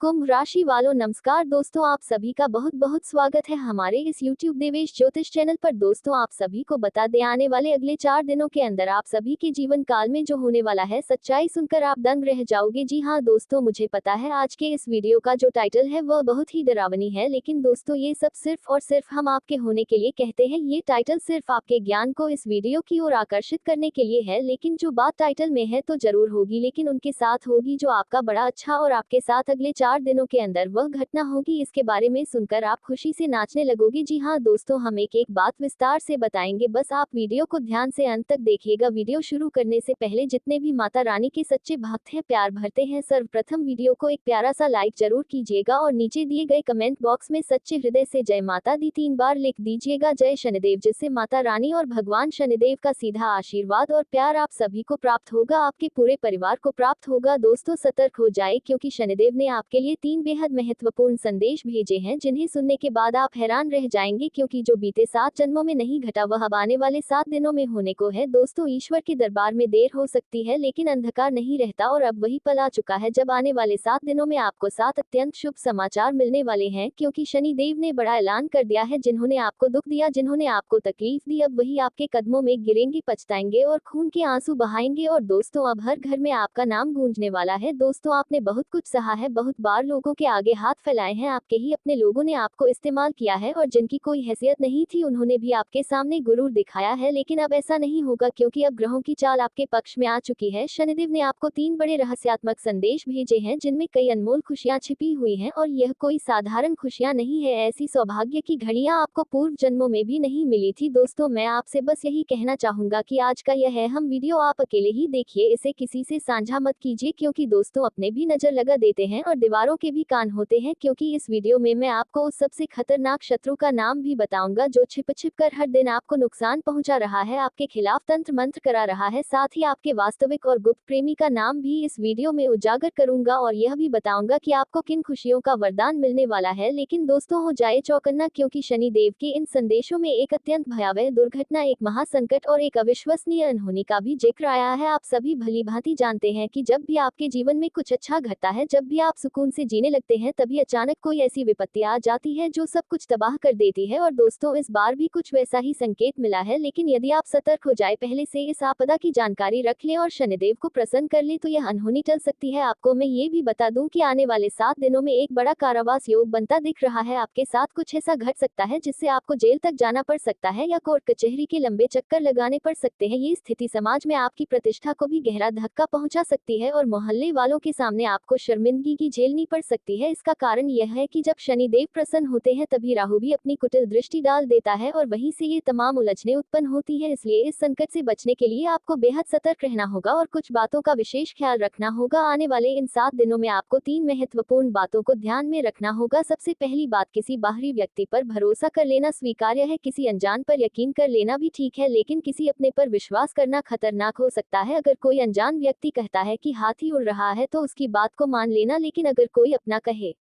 कुंभ राशि वालों नमस्कार दोस्तों, आप सभी का बहुत बहुत स्वागत है हमारे इस YouTube देवेश ज्योतिष चैनल पर। दोस्तों, आप सभी को बता दें, आने वाले अगले 4 दिनों के अंदर आप सभी के जीवन काल में जो होने वाला है, सच्चाई सुनकर आप दंग रह जाओगे। जी हाँ दोस्तों, मुझे पता है आज के इस वीडियो का जो टाइटल है वह बहुत ही डरावनी है, लेकिन दोस्तों ये सब सिर्फ और सिर्फ हम आपके होने के लिए कहते हैं। ये टाइटल सिर्फ आपके ज्ञान को इस वीडियो की ओर आकर्षित करने के लिए है, लेकिन जो बात टाइटल में है तो जरूर होगी, लेकिन उनके साथ होगी जो आपका बड़ा अच्छा और आपके साथ अगले 4 दिनों के अंदर वह घटना होगी। इसके बारे में सुनकर आप खुशी से नाचने लगोगे। जी हाँ दोस्तों, हम एक एक बात विस्तार से बताएंगे, बस आप वीडियो को ध्यान से अंत तक देखिएगा। वीडियो शुरू करने से पहले जितने भी माता रानी के सच्चे भक्त हैं, प्यार भरते हैं, सर्वप्रथम वीडियो को एक प्यारा सा लाइक जरूर कीजिएगा और नीचे दिए गए कमेंट बॉक्स में सच्चे हृदय से जय माता दी 3 बार लिख दीजिएगा। जय शनिदेव, जिससे माता रानी और भगवान शनिदेव का सीधा आशीर्वाद और प्यार आप सभी को प्राप्त होगा, आपके पूरे परिवार को प्राप्त होगा। दोस्तों सतर्क हो जाए, क्योंकि शनिदेव ने आपके लिए 3 बेहद महत्वपूर्ण संदेश भेजे हैं, जिन्हें सुनने के बाद आप हैरान रह जाएंगे, क्योंकि जो बीते 7 जन्मों में नहीं घटा वह अब आने वाले 7 दिनों में होने को है। दोस्तों, ईश्वर के दरबार में देर हो सकती है, लेकिन अंधकार नहीं रहता और अब वही पल आ चुका है जब आने वाले 7 दिनों में आपको 7 अत्यंत शुभ समाचार मिलने वाले हैं, क्योंकि शनिदेव ने बड़ा ऐलान कर दिया है। जिन्होंने आपको दुख दिया, जिन्होंने आपको तकलीफ दी, अब वही आपके कदमों में गिरेंगे, पछताएंगे और खून के आंसू बहाएंगे। और दोस्तों, अब हर घर में आपका नाम गूंजने वाला है। दोस्तों, आपने बहुत कुछ सहा है, बहुत बार लोगों के आगे हाथ फैलाए हैं, आपके ही अपने लोगों ने आपको इस्तेमाल किया है और जिनकी कोई हैसियत नहीं थी उन्होंने भी आपके सामने गुरूर दिखाया है, लेकिन अब ऐसा नहीं होगा, क्योंकि अब ग्रहों की चाल आपके पक्ष में आ चुकी है। शनिदेव ने आपको 3 बड़े रहस्यात्मक संदेश भेजे हैं, जिनमें कई अनमोल खुशियां छिपी हुई हैं और यह कोई साधारण खुशियां नहीं है। ऐसी सौभाग्य की घड़ियां आपको पूर्व जन्मों में भी नहीं मिली थी। दोस्तों, मैं आपसे बस यही कहना चाहूंगा कि आज का यह है हम वीडियो आप अकेले ही देखिए, इसे किसी से साझा मत कीजिए, क्योंकि दोस्तों अपने भी नजर लगा देते हैं और दीवारों के भी कान होते हैं। क्योंकि इस वीडियो में मैं आपको उस सबसे खतरनाक शत्रु का नाम भी बताऊंगा जो छिप छिप कर हर दिन आपको नुकसान पहुंचा रहा है, आपके खिलाफ तंत्र मंत्र करा रहा है। साथ ही आपके वास्तविक और गुप्त प्रेमी का नाम भी इस वीडियो में उजागर करूंगा और यह भी बताऊंगा कि आपको किन खुशियों का वरदान मिलने वाला है। लेकिन दोस्तों, हो जाए चौकन्ना, क्योंकि शनिदेव के इन संदेशों में एक अत्यंत भयावह दुर्घटना, एक महासंकट और एक अविश्वसनीय अनहोनी का भी जिक्र आया है। आप सभी भली भांति जानते हैं कि जब भी आपके जीवन में कुछ अच्छा घटता है, जब भी आप सुकून से जीने लगते हैं, तभी अचानक कोई ऐसी विपत्ति आ जाती है जो सब कुछ तबाह कर देती है। और दोस्तों, इस बार भी कुछ वैसा ही संकेत मिला है, लेकिन यदि आप सतर्क हो जाए, पहले से इस आपदा की जानकारी रख लें और शनिदेव को प्रसन्न कर लें, तो यह अनहोनी टल सकती है। आपको मैं ये भी बता दूं कि आने वाले 7 दिनों में एक बड़ा कारावास योग बनता दिख रहा है। आपके साथ कुछ ऐसा घट सकता है जिससे आपको जेल तक जाना पड़ सकता है या कोर्ट कचहरी के लंबे चक्कर लगाने पड़ सकते हैं। ये स्थिति समाज में आपकी प्रतिष्ठा को भी गहरा धक्का पहुंचा सकती है और मोहल्ले वालों के सामने आपको शर्मिंदगी की झेलनी पड़ सकती है। इसका कारण यह है कि जब शनिदेव प्रसन्न होते हैं, तभी राहु भी अपनी कुटिल दृष्टि डाल देता है और वहीं से ये तमाम उलझने उत्पन्न होती है। इसलिए इस संकट से बचने के लिए आपको बेहद सतर्क रहना होगा और कुछ बातों का विशेष ख्याल रखना होगा। आने वाले इन 7 दिनों में आपको 3 महत्वपूर्ण बातों को ध्यान में रखना होगा। सबसे पहली बात, किसी बाहरी व्यक्ति पर भरोसा कर लेना स्वीकार्य है, किसी अनजान पर यकीन कर लेना भी ठीक है, लेकिन किसी अपने पर विश्वास करना खतरनाक हो सकता है। अगर कोई अनजान व्यक्ति कहता है कि हाथी उड़ रहा है तो उसकी बात को मान लेना, लेकिन अगर कोई अपना कहे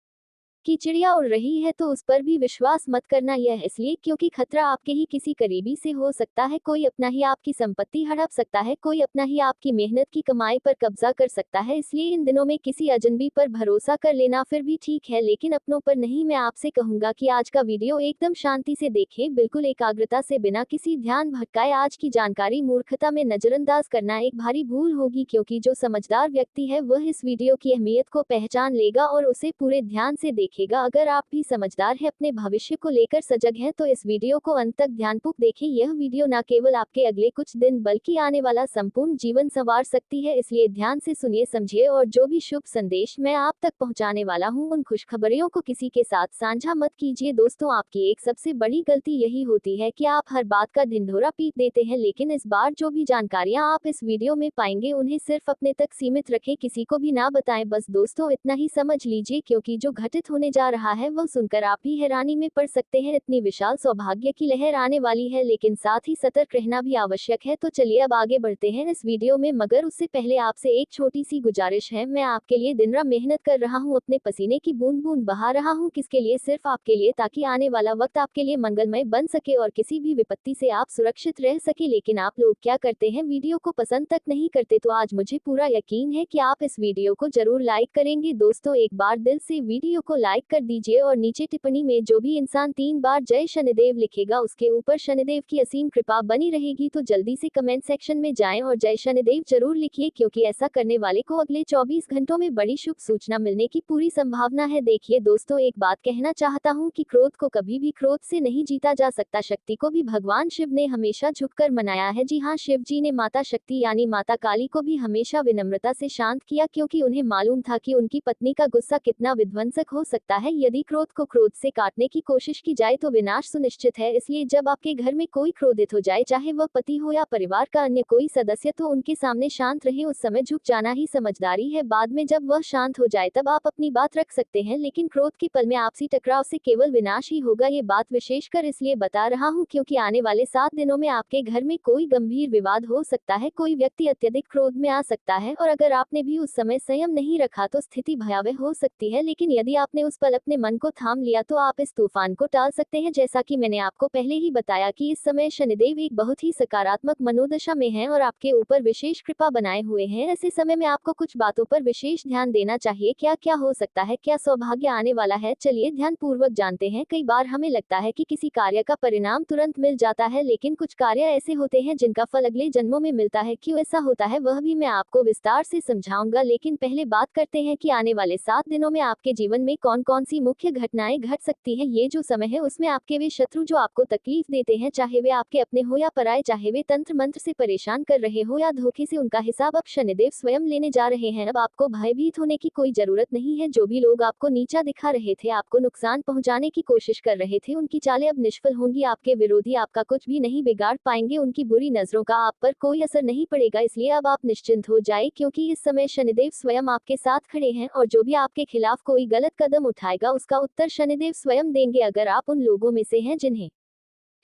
कि चिड़िया उड़ रही है तो उस पर भी विश्वास मत करना। यह इसलिए क्योंकि खतरा आपके ही किसी करीबी से हो सकता है। कोई अपना ही आपकी संपत्ति हड़प सकता है, कोई अपना ही आपकी मेहनत की कमाई पर कब्जा कर सकता है। इसलिए इन दिनों में किसी अजनबी पर भरोसा कर लेना फिर भी ठीक है, लेकिन अपनों पर नहीं। मैं आपसे कहूंगा कि आज का वीडियो एकदम शांति से देखें, बिल्कुल एकाग्रता से, बिना किसी ध्यान भटकाए। आज की जानकारी मूर्खता में नजरअंदाज करना एक भारी भूल होगी, क्योंकि जो समझदार व्यक्ति है वह इस वीडियो की अहमियत को पहचान लेगा और उसे पूरे ध्यान से देखेगा। अगर आप भी समझदार हैं, अपने भविष्य को लेकर सजग हैं, तो इस वीडियो को अंत तक ध्यानपूर्वक देखें। यह वीडियो न केवल आपके अगले कुछ दिन बल्कि आने वाला संपूर्ण जीवन संवार सकती है, इसलिए ध्यान से सुनिए, समझिए और जो भी शुभ संदेश मैं आप तक पहुंचाने वाला हूं, उन खुशखबरियों को किसी के साथ साझा मत कीजिए। दोस्तों, आपकी एक सबसे बड़ी गलती यही होती है कि आप हर बात का ढिंढोरा पीट देते हैं, लेकिन इस बार जो भी जानकारियां आप इस वीडियो में पाएंगे उन्हें सिर्फ अपने तक सीमित रखें, किसी को भी ना बताएं। बस दोस्तों इतना ही समझ लीजिए, क्योंकि जो घटित होने होने जा रहा है वह सुनकर आप भी हैरानी में पड़ सकते हैं। इतनी विशाल सौभाग्य की लहर आने वाली है, लेकिन साथ ही सतर्क रहना भी आवश्यक है। तो चलिए अब आगे बढ़ते हैं इस वीडियो में, मगर उससे पहले आपसे एक छोटी सी गुजारिश है। मैं आपके लिए दिन रात मेहनत कर रहा हूँ, अपने पसीने की बूंद बूंद बहा रहा हूँ। किसके लिए? सिर्फ आपके लिए, ताकि आने वाला वक्त आपके लिए मंगलमय बन सके और किसी भी विपत्ति से आप सुरक्षित रह सके। लेकिन आप लोग क्या करते हैं, वीडियो को पसंद तक नहीं करते। तो आज मुझे पूरा यकीन है कि आप इस वीडियो को जरूर लाइक करेंगे। दोस्तों, एक बार दिल से वीडियो को लाइक कर दीजिए और नीचे टिप्पणी में जो भी इंसान 3 बार जय शनिदेव लिखेगा उसके ऊपर शनिदेव की असीम कृपा बनी रहेगी। तो जल्दी से कमेंट सेक्शन में जाएं और जय शनिदेव जरूर लिखिए, क्योंकि ऐसा करने वाले को अगले 24 घंटों में बड़ी शुभ सूचना मिलने की पूरी संभावना है। देखिए दोस्तों, एक बात कहना चाहता हूँ कि क्रोध को कभी भी क्रोध से नहीं जीता जा सकता। शक्ति को भी भगवान शिव ने हमेशा झुककर मनाया है। जी हाँ, शिव जी ने माता शक्ति यानी माता काली को भी हमेशा विनम्रता से शांत किया, क्योंकि उन्हें मालूम था कि उनकी पत्नी का गुस्सा कितना विध्वंसक हो सकता है। यदि क्रोध को क्रोध से काटने की कोशिश की जाए तो विनाश सुनिश्चित है। इसलिए जब आपके घर में कोई क्रोधित हो जाए, चाहे वह पति हो या परिवार का अन्य कोई सदस्य, तो उनके सामने शांत रहे। उस समय झुक जाना ही समझदारी है। बाद में जब वह शांत हो जाए तब आप अपनी बात रख सकते हैं, लेकिन क्रोध के पल में आपसी टकराव से केवल विनाश ही होगा। ये बात विशेषकर इसलिए बता रहा हूँ क्योंकि आने वाले 7 दिनों में आपके घर में कोई गंभीर विवाद हो सकता है। कोई व्यक्ति अत्यधिक क्रोध में आ सकता है और अगर आपने भी उस समय संयम नहीं रखा तो स्थिति भयावह हो सकती है। लेकिन यदि आपने उस पल अपने मन को थाम लिया तो आप इस तूफान को टाल सकते हैं। जैसा कि मैंने आपको पहले ही बताया कि इस समय शनिदेव एक बहुत ही सकारात्मक मनोदशा में हैं और आपके ऊपर विशेष कृपा बनाए हुए हैं। ऐसे समय में आपको कुछ बातों पर विशेष ध्यान देना चाहिए। क्या क्या हो सकता है, क्या सौभाग्य आने वाला है, चलिए ध्यान पूर्वक जानते हैं। कई बार हमें लगता है कि किसी कार्य का परिणाम तुरंत मिल जाता है, लेकिन कुछ कार्य ऐसे होते हैं जिनका फल अगले जन्मों में मिलता है। क्यों ऐसा होता है वह भी मैं आपको विस्तार से समझाऊंगा, लेकिन पहले बात करते हैं कि आने वाले 7 दिनों में आपके जीवन में कौन कौन सी मुख्य घटनाएं घट सकती हैं। ये जो समय है उसमें आपके वे शत्रु जो आपको तकलीफ देते हैं, चाहे वे आपके अपने हो या पराये, चाहे वे तंत्र मंत्र से परेशान कर रहे हो या धोखे से, उनका हिसाब अब शनिदेव स्वयं लेने जा रहे हैं। अब आपको भयभीत होने की कोई जरूरत नहीं है। जो भी लोग आपको नीचा दिखा रहे थे, आपको नुकसान पहुंचाने की कोशिश कर रहे थे, उनकी चालें अब निष्फल होंगी। आपके विरोधी आपका कुछ भी नहीं बिगाड़ पाएंगे। उनकी बुरी नजरों का आप पर कोई असर नहीं पड़ेगा। इसलिए अब आप निश्चिंत हो जाए, क्योंकि इस समय शनिदेव स्वयं आपके साथ खड़े हैं और जो भी आपके खिलाफ कोई गलत कदम उठाएगा उसका उत्तर शनिदेव स्वयं देंगे। अगर आप उन लोगों में से हैं जिन्हें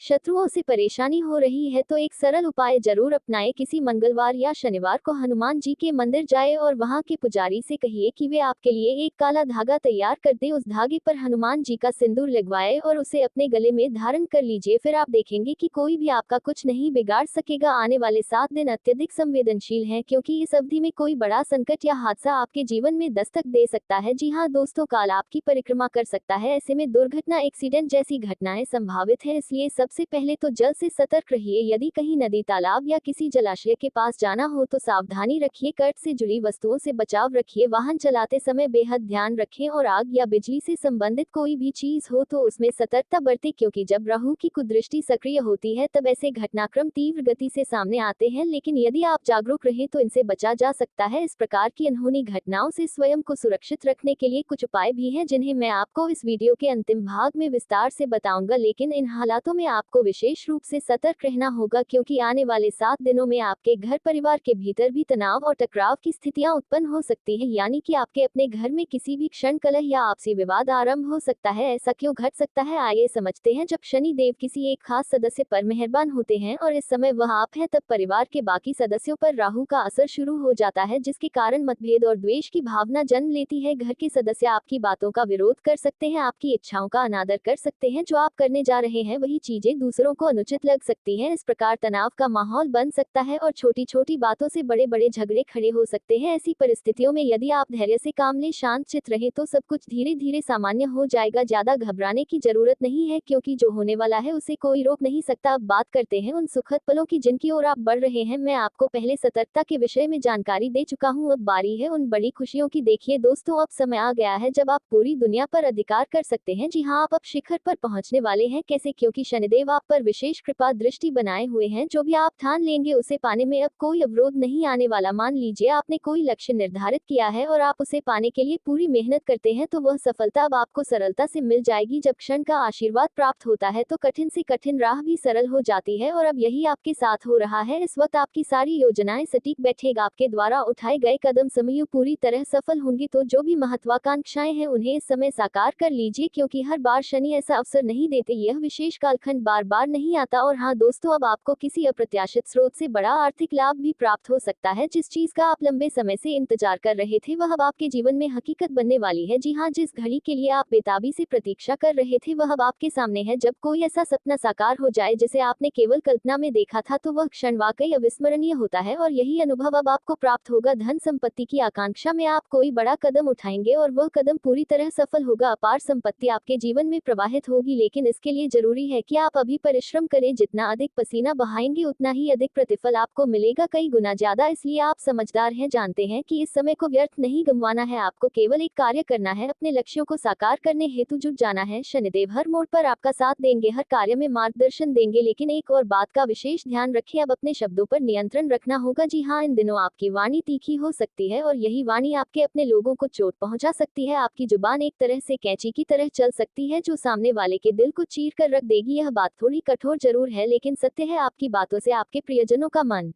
शत्रुओं से परेशानी हो रही है तो एक सरल उपाय जरूर अपनाएं। किसी मंगलवार या शनिवार को हनुमान जी के मंदिर जाए और वहां के पुजारी से कहिए कि वे आपके लिए एक काला धागा तैयार कर दे। उस धागे पर हनुमान जी का सिंदूर लगवाए और उसे अपने गले में धारण कर लीजिए। फिर आप देखेंगे कि कोई भी आपका कुछ नहीं बिगाड़ सकेगा। आने वाले 7 दिन अत्यधिक संवेदनशील हैं, क्योंकि इस अवधि में कोई बड़ा संकट या हादसा आपके जीवन में दस्तक दे सकता है। जी हाँ दोस्तों, काल आपकी परिक्रमा कर सकता है। ऐसे में दुर्घटना, एक्सीडेंट जैसी घटनाएं संभावित है। इसलिए सबसे पहले तो जल से सतर्क रहिए। यदि कहीं नदी, तालाब या किसी जलाशय के पास जाना हो तो सावधानी रखिए। कर्ट से जुड़ी वस्तुओं से बचाव रखिए। वाहन चलाते समय बेहद ध्यान रखें और आग या बिजली से संबंधित कोई भी चीज हो तो उसमें सतर्कता बरतें, क्योंकि जब राहु की कुदृष्टि सक्रिय होती है तब ऐसे घटनाक्रम तीव्र गति से सामने आते हैं। लेकिन यदि आप जागरूक रहें तो इनसे बचा जा सकता है। इस प्रकार की अनहोनी घटनाओं से स्वयं को सुरक्षित रखने के लिए कुछ उपाय भी हैं, जिन्हें मैं आपको इस वीडियो के अंतिम भाग में विस्तार से बताऊंगा। लेकिन इन हालातों में आपको विशेष रूप से सतर्क रहना होगा, क्योंकि आने वाले 7 दिनों में आपके घर परिवार के भीतर भी तनाव और टकराव की स्थितियां उत्पन्न हो सकती हैं। यानी कि आपके अपने घर में किसी भी क्षण कलह या आपसी विवाद आरंभ हो सकता है। ऐसा क्यों घट सकता है, आइए समझते हैं। जब शनि देव किसी एक खास सदस्य पर मेहरबान होते हैं और इस समय वह आप हैं, तब परिवार के बाकी सदस्यों पर राहु का असर शुरू हो जाता है, जिसके कारण मतभेद और द्वेष की भावना जन्म लेती है। घर के सदस्य आपकी बातों का विरोध कर सकते हैं, आपकी इच्छाओं का अनादर कर सकते हैं। जो आप करने जा रहे हैं वही चीजें दूसरों को अनुचित लग सकती हैं। इस प्रकार तनाव का माहौल बन सकता है और छोटी छोटी बातों से बड़े बड़े झगड़े खड़े हो सकते हैं। ऐसी परिस्थितियों में यदि आप धैर्य से काम लें, शांत चित्त रहें, तो सब कुछ धीरे धीरे सामान्य हो जाएगा। ज्यादा घबराने की जरूरत नहीं है, क्योंकि जो होने वाला है उसे कोई रोक नहीं सकता। अब बात करते हैं उन सुखद पलों की जिनकी ओर आप बढ़ रहे हैं। मैं आपको पहले सतर्कता के विषय में जानकारी दे चुका हूँ, अब बारी है उन बड़ी खुशियों की। देखिए दोस्तों, अब समय आ गया है जब आप पूरी दुनिया पर अधिकार कर सकते हैं। जी हाँ, आप अब शिखर पर पहुंचने वाले हैं। कैसे? क्योंकि शनिदेव शनिदेव आप पर विशेष कृपा दृष्टि बनाए हुए हैं। जो भी आप ठान लेंगे उसे पाने में अब कोई अवरोध नहीं आने वाला। मान लीजिए आपने कोई लक्ष्य निर्धारित किया है और आप उसे पाने के लिए पूरी मेहनत करते हैं तो वह सफलता अब आपको सरलता से मिल जाएगी। जब क्षण का आशीर्वाद प्राप्त होता है तो कठिन से कठिन राह भी सरल हो जाती है और अब यही आपके साथ हो रहा है। इस वक्त आपकी सारी योजनाएं सटीक बैठेगा। आपके द्वारा उठाए गए कदम समयूह पूरी तरह सफल होंगे। तो जो भी महत्वाकांक्षाएं हैं उन्हें इस समय साकार कर लीजिए, क्योंकि हर बार शनि ऐसा अवसर नहीं देते। यह विशेष कालखंड बार बार नहीं आता। और हाँ दोस्तों, अब आपको किसी अप्रत्याशित स्रोत से बड़ा आर्थिक लाभ भी प्राप्त हो सकता है। जिस चीज का आप लंबे समय से इंतजार कर रहे थे वह अब आपके जीवन में हकीकत बनने वाली है। जी हाँ, जिस घड़ी के लिए आप बेताबी से प्रतीक्षा कर रहे थे वह अब आपके सामने है। जब कोई ऐसा सपना साकार हो जाए जिसे आपने केवल कल्पना में देखा था तो वह क्षण वाकई अविस्मरणीय होता है और यही अनुभव अब आपको प्राप्त होगा। धन संपत्ति की आकांक्षा में आप कोई बड़ा कदम उठाएंगे और वह कदम पूरी तरह सफल होगा। अपार संपत्ति आपके जीवन में प्रवाहित होगी, लेकिन इसके लिए जरूरी है कि आप अभी परिश्रम करें। जितना अधिक पसीना बहाएंगे उतना ही अधिक प्रतिफल आपको मिलेगा, कई गुना ज्यादा। इसलिए आप समझदार हैं, जानते हैं कि इस समय को व्यर्थ नहीं गंवाना है। आपको केवल एक कार्य करना है, अपने लक्ष्यों को साकार करने हेतु जुट जाना है। शनिदेव हर मोड़ पर आपका साथ देंगे, हर कार्य में मार्गदर्शन देंगे। लेकिन एक और बात का विशेष ध्यान रखें, अब अपने शब्दों पर नियंत्रण रखना होगा। जी हाँ, इन दिनों आपकी वाणी तीखी हो सकती है और यही वाणी आपके अपने लोगों को चोट पहुंचा सकती है। आपकी जुबान एक तरह से कैंची की तरह चल सकती है जो सामने वाले के दिल को चीर कर रख देगी। यह बात थोड़ी कठोर जरूर है लेकिन सत्य है। आपकी बातों से आपके प्रियजनों का मन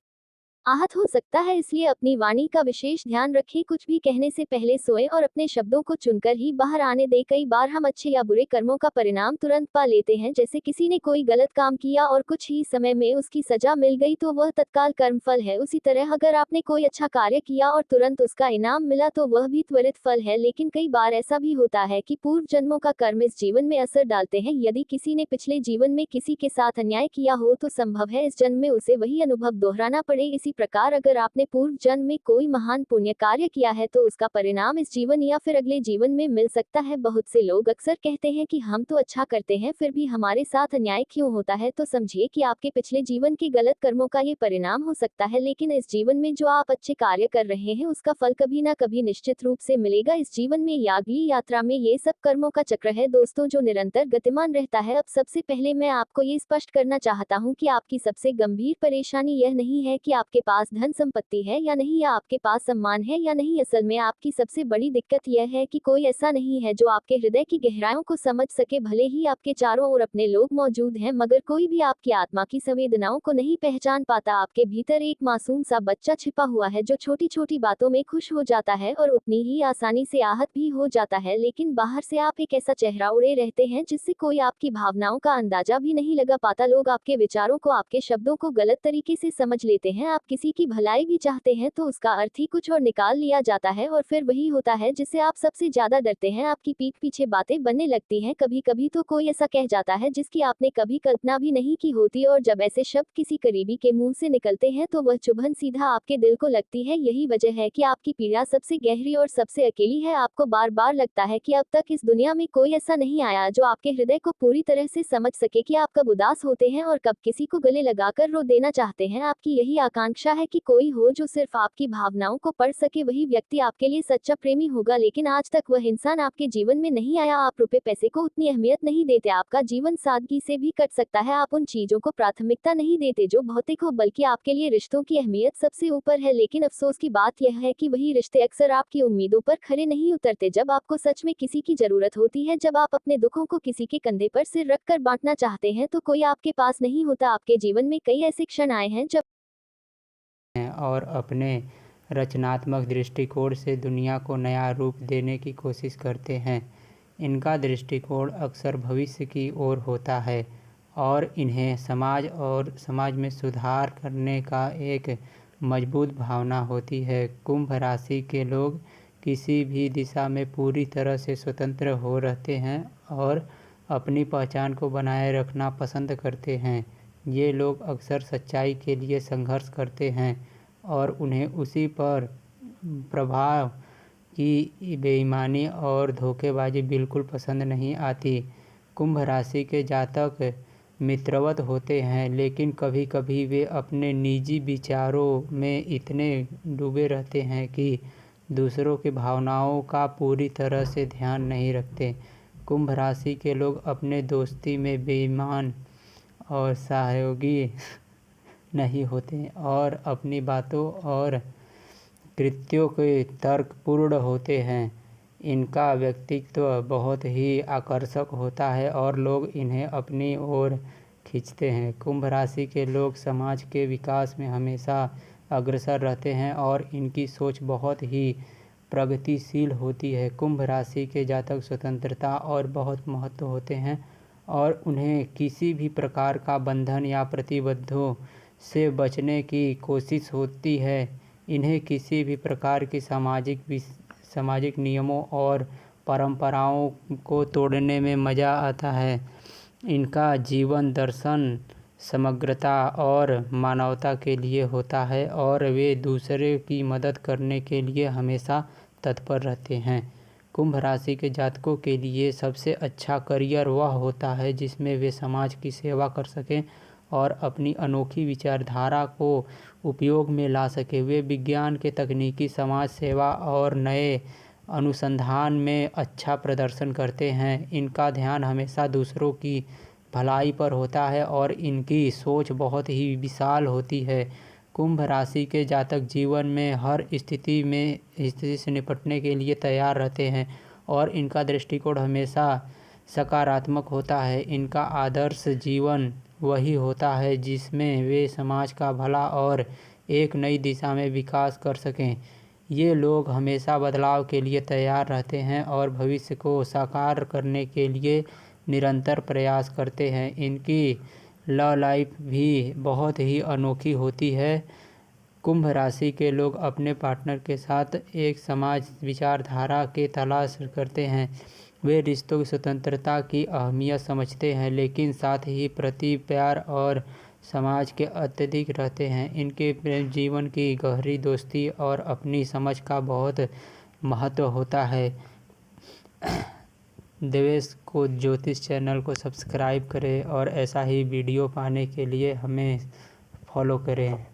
आहत हो सकता है, इसलिए अपनी वाणी का विशेष ध्यान रखें। कुछ भी कहने से पहले सोएं और अपने शब्दों को चुनकर ही बाहर आने दें। कई बार हम अच्छे या बुरे कर्मों का परिणाम तुरंत पा लेते हैं, जैसे किसी ने कोई गलत काम किया और कुछ ही समय में उसकी सजा मिल गई तो वह तत्काल कर्मफल है। उसी तरह अगर आपने कोई अच्छा कार्य किया और तुरंत उसका इनाम मिला तो वह भी त्वरित फल है। लेकिन कई बार ऐसा भी होता है कि पूर्व जन्मों का कर्म इस जीवन में असर डालते हैं। यदि किसी ने पिछले जीवन में किसी के साथ अन्याय किया हो तो संभव है इस जन्म में उसे वही अनुभव दोहराना पड़े। इसी प्रकार अगर आपने पूर्व जन्म में कोई महान पुण्य कार्य किया है तो उसका परिणाम इस जीवन या फिर अगले जीवन में मिल सकता है। बहुत से लोग अक्सर कहते हैं कि हम तो अच्छा करते हैं फिर भी हमारे साथ अन्याय क्यों होता है, तो समझिए कि आपके पिछले जीवन के गलत कर्मों का ये परिणाम हो सकता है। लेकिन इस जीवन में जो आप अच्छे कार्य कर रहे हैं उसका फल कभी ना कभी निश्चित रूप से मिलेगा। इस जीवन में या अगली यात्रा में ये सब कर्मों का चक्र है दोस्तों, जो निरंतर गतिमान रहता है। अब सबसे पहले मैं आपको ये स्पष्ट करना चाहता हूँ कि आपकी सबसे गंभीर परेशानी यह नहीं है कि आपके पास धन संपत्ति है या नहीं, या आपके पास सम्मान है या नहीं। असल में आपकी सबसे बड़ी दिक्कत यह है कि कोई ऐसा नहीं है जो आपके हृदय की गहराइयों को समझ सके। भले ही आपके चारों ओर अपने लोग मौजूद हैं मगर कोई भी आपकी आत्मा की संवेदनाओं को नहीं पहचान पाता। आपके भीतर एक मासूम सा बच्चा छिपा हुआ है जो छोटी छोटी बातों में खुश हो जाता है और उतनी ही आसानी से आहत भी हो जाता है। लेकिन बाहर से आप एक ऐसा चेहरा ओढ़े रहते हैं जिससे कोई आपकी भावनाओं का अंदाजा भी नहीं लगा पाता। लोग आपके विचारों को, आपके शब्दों को गलत तरीके से समझ लेते हैं। आप किसी की भलाई भी चाहते हैं तो उसका अर्थ ही कुछ और निकाल लिया जाता है और फिर वही होता है जिससे आप सबसे ज्यादा डरते हैं। आपकी पीठ पीछे बातें बनने लगती हैं। कभी कभी तो कोई ऐसा कह जाता है जिसकी आपने कभी कल्पना भी नहीं की होती, और जब ऐसे शब्द किसी करीबी के मुंह से निकलते हैं तो वह चुभन सीधा आपके दिल को लगती है। यही वजह है कि आपकी पीड़ा सबसे गहरी और सबसे अकेली है। आपको बार बार लगता है कि अब तक इस दुनिया में कोई ऐसा नहीं आया जो आपके हृदय को पूरी तरह से समझ सके कि आप कब उदास होते हैं और कब किसी को गले लगाकर रो देना चाहते हैं। आपकी यही आकांक्षा है कि कोई हो जो सिर्फ आपकी भावनाओं को पढ़ सके, वही व्यक्ति आपके लिए सच्चा प्रेमी होगा। लेकिन आज तक वह इंसान आपके जीवन में नहीं आया। आप रुपए पैसे को उतनी अहमियत नहीं देते। आपका जीवन सादगी से भी कट सकता है। आप उन चीजों को प्राथमिकता नहीं देते जो भौतिक हो, बल्कि आपके लिए रिश्तों की अहमियत सबसे ऊपर है। लेकिन अफसोस की बात यह है कि वही रिश्ते अक्सर आपकी उम्मीदों पर खरे नहीं उतरते। जब आपको सच में किसी की जरूरत होती है, जब आप अपने दुखों को किसी के कंधे पर सिर रखकर बांटना चाहते हैं, तो कोई आपके पास नहीं होता। आपके जीवन में कई ऐसे क्षण आए हैं जब और अपने रचनात्मक दृष्टिकोण से दुनिया को नया रूप देने की कोशिश करते हैं। इनका दृष्टिकोण अक्सर भविष्य की ओर होता है और इन्हें समाज में सुधार करने का एक मजबूत भावना होती है। कुंभ राशि के लोग किसी भी दिशा में पूरी तरह से स्वतंत्र हो रहते हैं और अपनी पहचान को बनाए रखना पसंद करते हैं। ये लोग अक्सर सच्चाई के लिए संघर्ष करते हैं और उन्हें उसी पर प्रभाव की बेईमानी और धोखेबाजी बिल्कुल पसंद नहीं आती। कुंभ राशि के जातक मित्रवत होते हैं, लेकिन कभी कभी वे अपने निजी विचारों में इतने डूबे रहते हैं कि दूसरों की भावनाओं का पूरी तरह से ध्यान नहीं रखते। कुंभ राशि के लोग अपने दोस्ती में बेईमान और सहयोगी नहीं होते और अपनी बातों और कृत्यों के तर्कपूर्ण होते हैं। इनका व्यक्तित्व बहुत ही आकर्षक होता है और लोग इन्हें अपनी ओर खींचते हैं। कुंभ राशि के लोग समाज के विकास में हमेशा अग्रसर रहते हैं और इनकी सोच बहुत ही प्रगतिशील होती है। कुंभ राशि के जातक स्वतंत्रता और बहुत महत्व होते हैं और उन्हें किसी भी प्रकार का बंधन या प्रतिबद्धों से बचने की कोशिश होती है। इन्हें किसी भी प्रकार की सामाजिक नियमों और परंपराओं को तोड़ने में मज़ा आता है। इनका जीवन दर्शन समग्रता और मानवता के लिए होता है और वे दूसरे की मदद करने के लिए हमेशा तत्पर रहते हैं। कुंभ राशि के जातकों के लिए सबसे अच्छा करियर वह होता है जिसमें वे समाज की सेवा कर सकें और अपनी अनोखी विचारधारा को उपयोग में ला सके। वे विज्ञान के तकनीकी समाज सेवा और नए अनुसंधान में अच्छा प्रदर्शन करते हैं। इनका ध्यान हमेशा दूसरों की भलाई पर होता है और इनकी सोच बहुत ही विशाल होती है। कुंभ राशि के जातक जीवन में हर स्थिति से निपटने के लिए तैयार रहते हैं और इनका दृष्टिकोण हमेशा सकारात्मक होता है। इनका आदर्श जीवन वही होता है जिसमें वे समाज का भला और एक नई दिशा में विकास कर सकें। ये लोग हमेशा बदलाव के लिए तैयार रहते हैं और भविष्य को साकार करने के लिए निरंतर प्रयास करते हैं। इनकी लव लाइफ भी बहुत ही अनोखी होती है। कुंभ राशि के लोग अपने पार्टनर के साथ एक समाज विचारधारा के तलाश करते हैं। वे रिश्तों की स्वतंत्रता की अहमियत समझते हैं लेकिन साथ ही प्रति प्यार और समाज के अत्यधिक रहते हैं। इनके प्रेम जीवन की गहरी दोस्ती और अपनी समझ का बहुत महत्व होता है। देवेश को ज्योतिष चैनल को सब्सक्राइब करें और ऐसा ही वीडियो पाने के लिए हमें फॉलो करें।